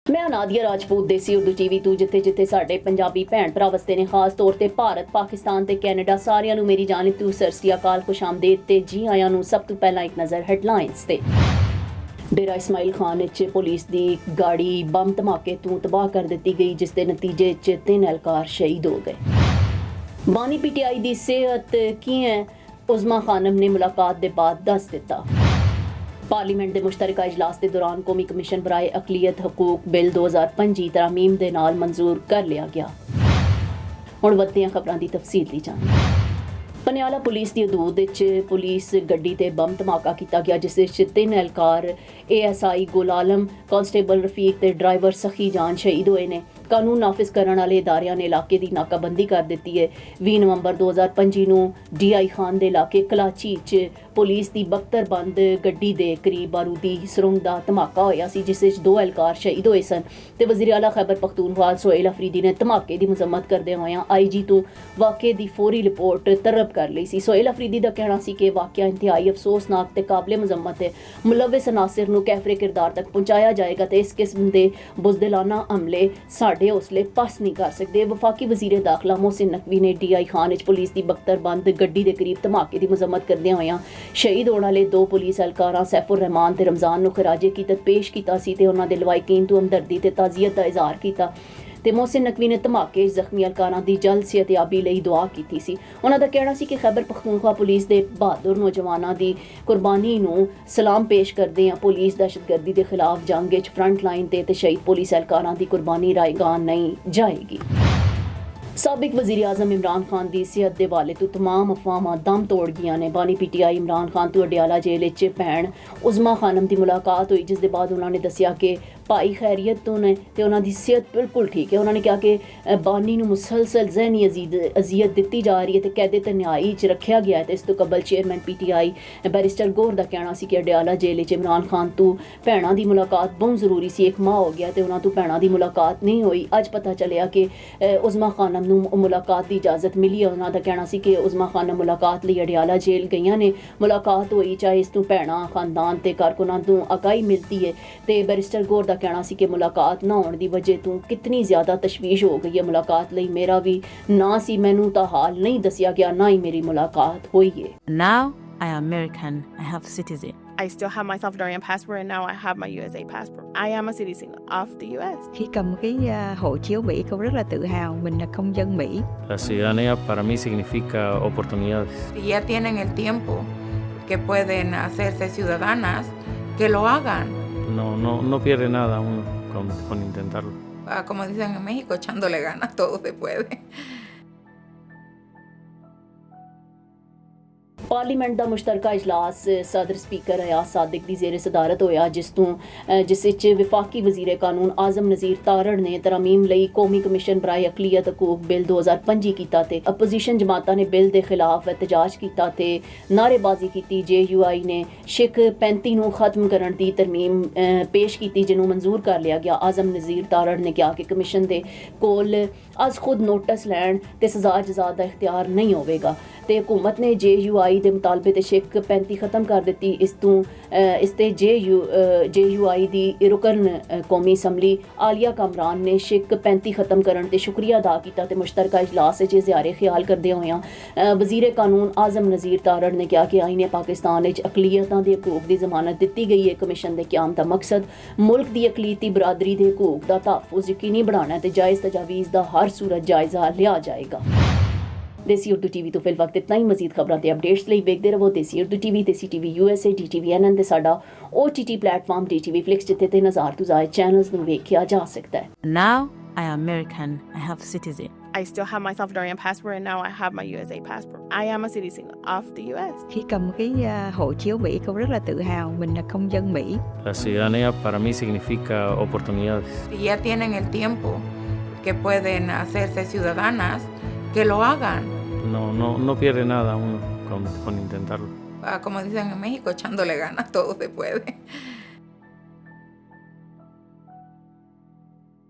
ਮੈਂ ਨਾਦੀਆ ਰਾਜਪੂਤ ਦੇਸੀ ਉਰਦੂ ਟੀਵੀ ਤੋਂ ਜਿੱਥੇ ਸਾਡੇ ਪੰਜਾਬੀ ਭੈਣ ਭਰਾ ਵਸਦੇ ਨੇ, ਖਾਸ ਤੌਰ ਤੇ ਭਾਰਤ, ਪਾਕਿਸਤਾਨ ਤੇ ਕੈਨੇਡਾ, ਸਾਰਿਆਂ ਨੂੰ ਮੇਰੀ ਜਾਨਿਬ ਤੋਂ ਸਤਿ ਸ੍ਰੀ ਅਕਾਲ, ਖੁਸ਼ਾਮਦੀਦ ਤੇ ਜੀ ਆਇਆਂ ਨੂੰ। ਸਭ ਤੋਂ ਪਹਿਲਾਂ ਇੱਕ ਨਜ਼ਰ ਹੈਡਲਾਈਨਸ ਤੇ। ਡੇਰਾ ਇਸਮਾਈਲ ਖਾਨ ਵਿੱਚ ਪੁਲਿਸ ਦੀ ਗਾੜੀ ਬੰਬ ਧਮਾਕੇ ਤੋਂ ਤਬਾਹ ਕਰ ਦਿੱਤੀ ਗਈ, ਜਿਸ ਦੇ ਨਤੀਜੇ 'ਚ 3 ਅਹਿਲਕਾਰ ਸ਼ਹੀਦ ਹੋ ਗਏ। ਬਾਨੀ ਪੀਟੀਆਈ ਦੀ ਸਿਹਤ ਕਿਵੇਂ, ਉਜ਼ਮਾ ਖਾਨਮ ਨੇ ਮੁਲਾਕਾਤ ਦੇ ਬਾਅਦ ਦੱਸ ਦਿੱਤਾ। ਪਾਰਲੀਮੈਂਟ ਦੇ ਮੁਸ਼ਤਰਕਾ ਇਜਲਾਸ ਦੇ ਦੌਰਾਨ ਕੌਮੀ ਕਮਿਸ਼ਨ ਬਰਾਏ ਅਕਲੀਅਤ ਹਕੂਕ ਬਿੱਲ 2025 ਤਰਮੀਮ ਦੇ ਨਾਲ ਮਨਜ਼ੂਰ ਕਰ ਲਿਆ ਗਿਆ। ਹੁਣ ਵੱਧਦੀਆਂ ਖਬਰਾਂ ਦੀ ਤਫਸੀਲੀ ਜਾਣਕਾਰੀ। ਪਨਿਆਲਾ ਪੁਲਿਸ ਦੀ ਹਦੂਦ ਵਿੱਚ ਪੁਲਿਸ ਗੱਡੀ ਤੇ ਬੰਬ ਧਮਾਕਾ ਕੀਤਾ ਗਿਆ, ਜਿਸ ਵਿੱਚ 3 ਅਹਿਲਕਾਰ ASI ਗੁਲ ਆਲਮ, ਕਾਂਸਟੇਬਲ ਰਫੀਕ ਤੇ ਡਰਾਈਵਰ ਸਖੀ ਜਾਨ ਸ਼ਹੀਦ ਹੋਏ ਨੇ। ਕਾਨੂੰਨ ਨਾਫਿਜ਼ ਕਰਨ ਵਾਲੇ ਇਦਾਰਿਆਂ ਨੇ ਇਲਾਕੇ ਦੀ ਨਾਕਾਬੰਦੀ ਕਰ ਦਿੱਤੀ ਹੈ। 20 ਨਵੰਬਰ 2025 ਨੂੰ DI ਖਾਨ ਦੇ ਇਲਾਕੇ ਕਲਾਚੀ 'ਚ ਪੁਲਿਸ ਦੀ ਬਖਤਰਬੰਦ ਗੱਡੀ ਦੇ ਕਰੀਬ ਬਾਰੂਦੀ ਸੁਰੰਗ ਦਾ ਧਮਾਕਾ ਹੋਇਆ ਸੀ, ਜਿਸ ਵਿੱਚ 2 ਅਹਿਲਕਾਰ ਸ਼ਹੀਦ ਹੋਏ ਸਨ ਤੇ ਵਜ਼ੀਰ ਆਲਾ ਖੈਬਰ ਪਖਤੂਨਖਵਾ ਸੋਹੇਲ ਅਫਰੀਦੀ ਨੇ ਧਮਾਕੇ ਦੀ ਮੁਜ਼ੰਮਤ ਕਰਦੇ ਹੋਇਆਂ IG ਤੋਂ ਵਾਕਿਏ ਦੀ ਫੌਰੀ ਰਿਪੋਰਟ ਤਲਬ ਕਰ ਲਈ ਸੀ। ਸੋਹੇਲ ਅਫਰੀਦੀ ਦਾ ਕਹਿਣਾ ਸੀ ਕਿ ਵਾਕਿਆ ਇੰਤਹਾਈ ਅਫਸੋਸਨਾਕ ਤੇ ਕਾਬਲੇ ਮੁਜ਼ੰਮਤ ਹੈ। ਮੁਲਵਿਸ ਅਨਾਸਿਰ ਨੂੰ ਕੈਫਰੇ ਕਿਰਦਾਰ ਤੱਕ ਪਹੁੰਚਾਇਆ ਜਾਏਗਾ ਤੇ ਇਸ ਕਿਸਮ ਦੇ ਬੁਜ਼ਦਿਲਾਨਾ ਹਮਲੇ ਸਾਡੇ ਹੌਸਲੇ ਪਸ ਨਹੀਂ ਕਰ ਸਕਦੇ। ਵਫਾਕੀ ਵਜ਼ੀਰ ਦਾਖਲਾ ਮੋਹਸਿਨ ਨਕਵੀ ਨੇ DI ਖਾਨ ਵਿੱਚ ਪੁਲਿਸ ਦੀ ਬਖਤਰਬੰਦ ਗੱਡੀ ਦੇ ਕਰੀਬ ਧਮਾਕੇ ਦੀ ਮੁਜ਼ੰਮਤ ਕਰਦਿਆਂ ਹੋਇਆਂ ਸ਼ਹੀਦ ਹੋਣ ਵਾਲੇ 2 ਪੁਲਿਸ ਅਹਿਲਕਾਰਾਂ ਸੈਫੁਰ ਰਹਿਮਾਨ ਤੇ ਰਮਜ਼ਾਨ ਨੂੰ ਖਰਾਜੇ ਕੀਮਤ ਪੇਸ਼ ਕੀਤਾ ਸੀ ਤੇ ਉਹਨਾਂ ਦੇ ਲਵਾਇਕੀਨ ਤੋਂ ਹਮਦਰਦੀ ਤੇ ਤਾਜ਼ੀਅਤ ਦਾ ਇਜ਼ਹਾਰ ਕੀਤਾ ਤੇ ਮੋਹਸਿਨ ਨਕਵੀ ਨੇ ਧਮਾਕੇ ਜ਼ਖਮੀ ਅਹਿਲਕਾਰਾਂ ਦੀ ਜਲਦ ਸਿਹਤਯਾਬੀ ਲਈ ਦੁਆ ਕੀਤੀ ਸੀ। ਉਹਨਾਂ ਦਾ ਕਹਿਣਾ ਸੀ ਕਿ ਖੈਬਰ ਪਖਤੂਨਖਵਾ ਪੁਲਿਸ ਦੇ ਬਹਾਦਰ ਨੌਜਵਾਨਾਂ ਦੀ ਕੁਰਬਾਨੀ ਨੂੰ ਸਲਾਮ ਪੇਸ਼ ਕਰਦੇ ਹਾਂ। ਪੁਲਿਸ ਦਹਿਸ਼ਤਗਰਦੀ ਦੇ ਖਿਲਾਫ ਜੰਗ ਵਿੱਚ ਫਰੰਟ ਲਾਈਨ ਤੇ ਸ਼ਹੀਦ ਪੁਲਿਸ ਅਹਿਲਕਾਰਾਂ ਦੀ ਕੁਰਬਾਨੀ ਰਾਇਗਾਨ ਨਹੀਂ ਜਾਏਗੀ। ਸਾਬਿਕ ਵਜ਼ੀਰ ਆਜ਼ਮ ਇਮਰਾਨ ਖਾਨ ਦੀ ਸਿਹਤ ਦੇ ਹਵਾਲੇ ਤੋਂ ਤਮਾਮ ਅਫਵਾਹਾਂ ਦਮ ਤੋੜ ਗਈਆਂ ਨੇ। ਬਾਨੀ ਪੀਟੀਆਈ ਇਮਰਾਨ ਖਾਨ ਤੋਂ ਅਡਿਆਲਾ ਜੇਲ੍ਹ ਵਿੱਚ ਭੈਣ ਉਜ਼ਮਾ ਖਾਨਮ ਦੀ ਮੁਲਾਕਾਤ ਹੋਈ, ਜਿਸ ਦੇ ਬਾਅਦ ਉਹਨਾਂ ਨੇ ਦੱਸਿਆ ਕਿ ਭਾਈ ਖੈਰੀਅਤ ਤੋਂ ਨੇ ਤੇ ਉਹਨਾਂ ਦੀ ਸਿਹਤ ਬਿਲਕੁਲ ਠੀਕ ਹੈ। ਉਹਨਾਂ ਨੇ ਕਿਹਾ ਕਿ ਬਾਨੀ ਨੂੰ ਮੁਸਲਸਲ ਜ਼ਹਿਨੀ ਅਜ਼ੀਅਤ ਦਿੱਤੀ ਜਾ ਰਹੀ ਹੈ ਤੇ ਕੈਦੇ ਤੇ ਨਿਆਈ 'ਚ ਰੱਖਿਆ ਗਿਆ ਹੈ। ਤੇ ਇਸ ਤੋਂ ਕਬਲ ਚੇਅਰਮੈਨ PTI ਬੈਰਿਸਟਰ ਗੌਰ ਦਾ ਕਹਿਣਾ ਸੀ ਕਿ ਅਡਿਆਲਾ ਜੇਲ੍ਹ ਵਿੱਚ ਇਮਰਾਨ ਖਾਨ ਤੋਂ ਭੈਣਾਂ ਦੀ ਮੁਲਾਕਾਤ ਬਹੁਤ ਜ਼ਰੂਰੀ ਸੀ। 1 ਮਾਹ ਹੋ ਗਿਆ ਤੇ ਉਹਨਾਂ ਤੋਂ ਭੈਣਾਂ ਦੀ ਮੁਲਾਕਾਤ ਨਹੀਂ ਹੋਈ। ਅੱਜ ਪਤਾ ਚੱਲਿਆ ਕਿ ਉਜ਼ਮਾ ਖਾਨਮ ਨੂੰ ਮੁਲਾਕਾਤ ਦੀ ਇਜਾਜ਼ਤ ਮਿਲੀ ਹੈ। ਉਹਨਾਂ ਦਾ ਕਹਿਣਾ ਸੀ ਕਿ ਉਜ਼ਮਾ ਖਾਨਮ ਮੁਲਾਕਾਤ ਲਈ ਅਡਿਆਲਾ ਜੇਲ੍ਹ ਗਈਆਂ ਨੇ, ਮੁਲਾਕਾਤ ਹੋਈ, ਚਾਹੇ ਇਸ ਤੋਂ ਭੈਣਾਂ, ਖਾਨਦਾਨ ਤੇ ਕਾਰਕੁਨਾਂ ਤੋਂ ਅਗਾਈ ਮਿਲਦੀ ਹੈ। ਤੇ ਬੈਰਿਸਟਰ ਗੌਰ ਦਾ ਕਹਿਣਾ ਸੀ ਕਿ ਮੁਲਾਕਾਤ ਨਾ ਹੋਣ ਦੀ ਵਜ੍ਹਾ ਤੋਂ ਕਿਤਨੀ ਜ਼ਿਆਦਾ ਤਸ਼ਵੀਸ਼ ਹੋ ਗਈ ਹੈ। ਮੁਲਾਕਾਤ ਲਈ ਮੇਰਾ ਵੀ ਨਾ ਸੀ, ਮੈਨੂੰ ਤਾਂ ਹਾਲ ਨਹੀਂ ਦੱਸਿਆ ਗਿਆ, ਨਾ ਹੀ ਮੇਰੀ ਮੁਲਾਕਾਤ ਹੋਈ ਹੈ। Now I am American. I have citizen. I still have my Salvadorian passport and now I have my USA passport. I am a citizen of the US. Khi cầm cái hộ chiếu Mỹ, cô rất là tự hào mình là công dân Mỹ. La ciudadanía para mí significa oportunidades. Si ya tienen el tiempo que pueden hacerse ciudadanas, que lo hagan. No pierde nada uno con intentarlo. Como dicen en México, echándole ganas, todo se puede. Parliament ਦਾ ਮੁਸ਼ਤਰਕਾ ਇਜਲਾਸ ਸਦਰ speaker ਰਿਆਜ਼ ਸਾਦਿਕ ਦੀ ਜ਼ੇਰ ਸਦਾਰਤ ਹੋਇਆ, ਜਿਸ ਵਿੱਚ ਵਿਫਾਕੀ ਵਜ਼ੀਰ ਕਾਨੂੰਨ ਆਜ਼ਮ ਨਜ਼ੀਰ ਤਾਰੜ ਨੇ ਤਰਮੀਮ ਲਈ ਕੌਮੀ ਕਮਿਸ਼ਨ ਬਰਾਏ ਅਕਲੀਅਤ ਹਕੂਕ ਬਿੱਲ 2025 ਕੀਤਾ ਤੇ ਅਪੋਜੀਸ਼ਨ ਜਮਾਤਾਂ ਨੇ ਬਿੱਲ ਦੇ ਖਿਲਾਫ ਇਤਜਾਜ ਕੀਤਾ ਤੇ ਨਾਅਰੇਬਾਜ਼ੀ ਕੀਤੀ। JUI ਨੇ ਸ਼ਿਕ 35 ਨੂੰ ਖਤਮ ਕਰਨ ਦੀ ਤਰਮੀਮ ਪੇਸ਼ ਕੀਤੀ, ਜਿਹਨੂੰ ਮਨਜ਼ੂਰ ਕਰ ਲਿਆ ਗਿਆ। ਆਜ਼ਮ ਨਜ਼ੀਰ ਤਾਰੜ ਨੇ ਕਿਹਾ ਕਿ ਕਮਿਸ਼ਨ ਦੇ ਕੋਲ ਅੱਜ ਖੁਦ ਨੋਟਿਸ ਲੈਣ ਤੇ ਸਜ਼ਾ ਜਜ਼ਾ ਦਾ ਇਖਤਿਆਰ ਨਹੀਂ ਹੋਵੇਗਾ ਤੇ ਹੁਕੂਮਤ ਨੇ JUI ਦੇ ਮੁਤਾਲਬੇ ਤੇ ਸ਼ਿਕ 35 ਖਤਮ ਕਰ ਦਿੱਤੀ। ਇਸ ਤੇ JUI ਦੀ ਰੁਕਨ ਕੌਮੀ ਅਸੈਂਬਲੀ ਆਲੀਆ ਕਾਮਰਾਨ ਨੇ ਸ਼ਿਕ 35 ਖਤਮ ਕਰਨ ਤੇ ਸ਼ੁਕਰੀਆ ਅਦਾ ਕੀਤਾ ਤੇ ਮੁਸ਼ਤਰਕਾ ਇਜਲਾਸ ਵਿੱਚ ਇਜ਼ਹਾਰੇ ਖਿਆਲ ਕਰਦੇ ਹੋਇਆਂ ਵਜ਼ੀਰ ਕਾਨੂੰਨ ਆਜ਼ਮ ਨਜ਼ੀਰ ਤਾਰੜ ਨੇ ਕਿਹਾ ਕਿ ਆਈਨ ਪਾਕਿਸਤਾਨ ਵਿੱਚ ਅਕਲੀਅਤਾਂ ਦੇ ਹਕੂਕ ਦੀ ਜ਼ਮਾਨਤ ਦਿੱਤੀ ਗਈ ਹੈ। ਕਮਿਸ਼ਨ ਦੇ ਕਿਆਮ ਦਾ ਮਕਸਦ ਮੁਲਕ ਦੀ ਅਕਲੀਤੀ ਬਰਾਦਰੀ ਦੇ ਹਕੂਕ ਦਾ ਤਹਫੁਜ਼ ਯਕੀਨੀ ਬਣਾਉਣਾ ਤੇ ਜਾਇਜ਼ ਤਜਾਵੀਜ਼ ਦਾ ਹਰ ਸੂਰਤ ਜਾਇਜ਼ਾ ਲਿਆ ਜਾਏਗਾ। ਦੇਸੀ ਉਰਦੂ ਟੀਵੀ ਤੋਂ ਫਿਲ ਵਕਤ ਇਤਨਾ ਹੀ। ਮਜ਼ੀਦ ਖਬਰਾਂ ਤੇ ਅਪਡੇਟਸ ਲਈ ਵੇਖਦੇ ਰਹੋ ਦੇਸੀ ਉਰਦੂ ਟੀਵੀ, ਦੇਸੀ TV USA, DTV NN ਤੇ ਸਾਡਾ OTT ਪਲੇਟਫਾਰਮ DTV Flix, ਜਿੱਥੇ 3000 ਤੋਂ ਜ਼ਿਆਦਾ ਚੈਨਲਸ ਨੂੰ ਵੇਖਿਆ ਜਾ ਸਕਦਾ ਹੈ। Now I am American. I have citizen. I still have my Salvadorian passport and now I have my USA passport. I am a citizen of the US. Khi cầm cái hộ chiếu Mỹ, cô rất là tự hào mình là công dân Mỹ. La ciudadanía para mí significa oportunidades. Si ya tienen el tiempo que pueden hacerse ciudadanas, que lo hagan. No pierde nada uno con intentarlo. Como dicen en México, echándole ganas, todo se puede.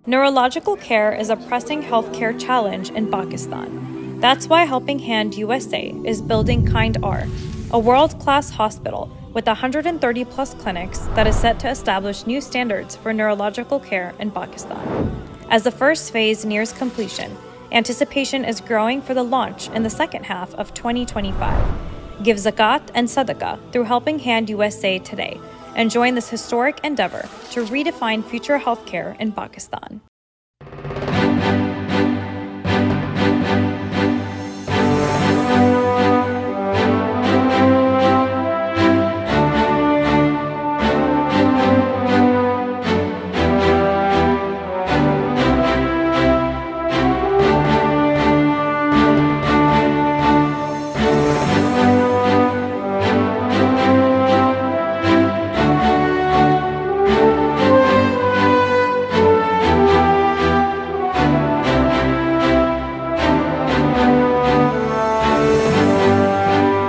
Neurological care is a pressing healthcare challenge in Pakistan. That's why Helping Hand USA is building Kind R, a world-class hospital with 130 plus clinics that is set to establish new standards for neurological care in Pakistan. As the first phase nears completion, anticipation is growing for the launch in the second half of 2025. Give zakat and sadaqah through Helping Hand USA today and join this historic endeavor to redefine future healthcare in Pakistan.